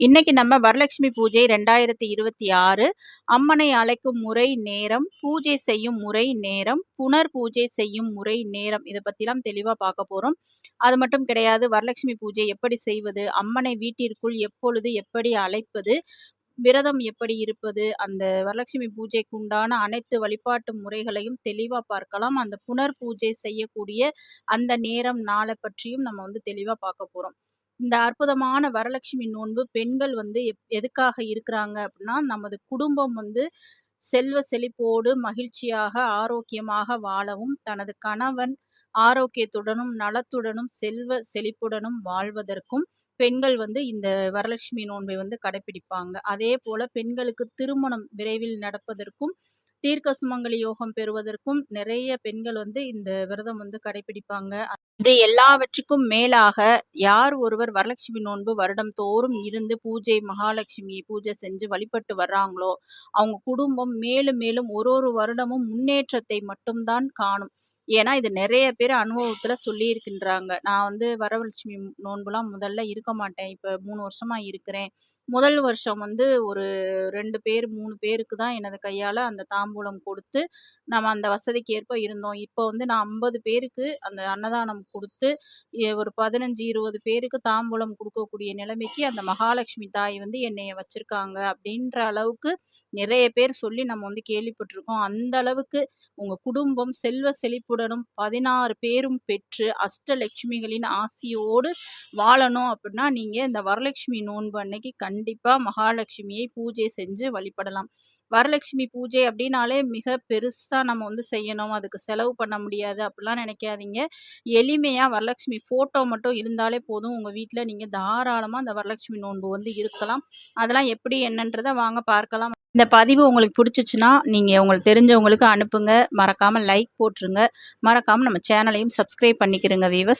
இன்னைக்கு நம்ம வரலட்சுமி பூஜை 2026 அம்மனை அழைக்கும் முறை நேரம், பூஜை செய்யும் முறை நேரம், புனர் பூஜை செய்யும் முறை நேரம் இத பத்திலாம் தெளிவா பார்க்க போறோம். அது மட்டும் கிடையாது, வரலட்சுமி பூஜை எப்படி செய்வது? அம்மனை வீட்டிற்குள் எப்பொழுது எப்படி அழைப்பது? விரதம் எப்படி இருப்பது? அந்த வரலட்சுமி பூஜைக்கு உண்டான அனைத்து வழிபாட்டு முறைகளையும் தெளிவா பார்க்கலாம். அந்த புனர் பூஜை செய்யக்கூடிய அந்த நேரம், நாள பற்றியும் நம்ம தெளிவா பார்க்க போறோம். இந்த அற்புதமான வரலட்சுமி நோன்பு பெண்கள் எதுக்காக இருக்கிறாங்க அப்படின்னா, நமது குடும்பம் செல்வ செழிப்போடு மகிழ்ச்சியாக, ஆரோக்கியமாக வாழவும், தனது கணவன் ஆரோக்கியத்துடனும், நலத்துடனும், செல்வ செழிப்புடனும் வாழ்வதற்கும் பெண்கள் இந்த வரலட்சுமி நோன்பை கடைப்பிடிப்பாங்க. அதேபோல பெண்களுக்கு திருமணம் விரைவில் நடப்பதற்கும், தீர்க்க சுமங்கலி யோகம் பெறுவதற்கும் நிறைய பெண்கள் இந்த விரதம் கடைப்பிடிப்பாங்க. இது எல்லாவற்றுக்கும் மேலாக யார் ஒருவர் வரலட்சுமி நோன்பு வருடம் தோறும் இருந்து பூஜை மகாலட்சுமியை பூஜை செஞ்சு வழிபட்டு வர்றாங்களோ, அவங்க குடும்பம் மேலும் மேலும் ஒரு வருடமும் முன்னேற்றத்தை மட்டும்தான் காணும். ஏன்னா இது நிறைய பேர் அனுபவத்துல சொல்லியிருக்கின்றாங்க. நான் வரலட்சுமி நோன்புலாம் முதல்ல இருக்க மாட்டேன். இப்ப 3 வருஷமா இருக்கிறேன். முதல் வருஷம் ஒரு 2 பேர் 3 பேருக்கு தான் எனது கையால அந்த தாம்பூலம் கொடுத்து, நம்ம அந்த வசதிக்கு ஏற்ப இருந்தோம். இப்போ நான் 50 பேருக்கு அந்த அன்னதானம் குடுத்து, ஒரு 15, 20 பேருக்கு தாம்பூலம் குடுக்கக்கூடிய நிலைமைக்கு அந்த மகாலட்சுமி தாய் என்னைய வச்சிருக்காங்க. அப்படின்ற அளவுக்கு நிறைய பேர் சொல்லி நம்ம கேள்விப்பட்டிருக்கோம். அந்த அளவுக்கு உங்க குடும்பம் செல்வ செழிப்புடனும் 16 பேரும் பெற்று அஷ்டலட்சுமிகளின் ஆசியோடு வாழணும் அப்படின்னா, நீங்க இந்த வரலட்சுமி நோன்பு அன்னைக்கு கண்டிப்பா மகாலட்சுமியை பூஜை செஞ்சு வழிபடலாம். வரலட்சுமி பூஜை அப்படின்னாலே மிக பெருசா நம்ம செய்யணும், அதுக்கு செலவு பண்ண முடியாது அப்படிலாம் நினைக்காதீங்க. எளிமையா வரலட்சுமி போட்டோ மட்டும் இருந்தாலே போதும். உங்க வீட்ல நீங்க தாராளமா அந்த வரலட்சுமி நோன்பு இருக்கலாம். அதெல்லாம் எப்படி என்னன்றத வாங்க பார்க்கலாம். இந்த பதிவு உங்களுக்கு பிடிச்சிச்சுன்னா, நீங்க உங்களுக்கு தெரிஞ்சவங்களுக்கு அனுப்புங்க. மறக்காம லைக் போட்டுருங்க. மறக்காம நம்ம சேனலையும் சப்ஸ்கிரைப் பண்ணிக்கிறங்க வீவர்ஸ்.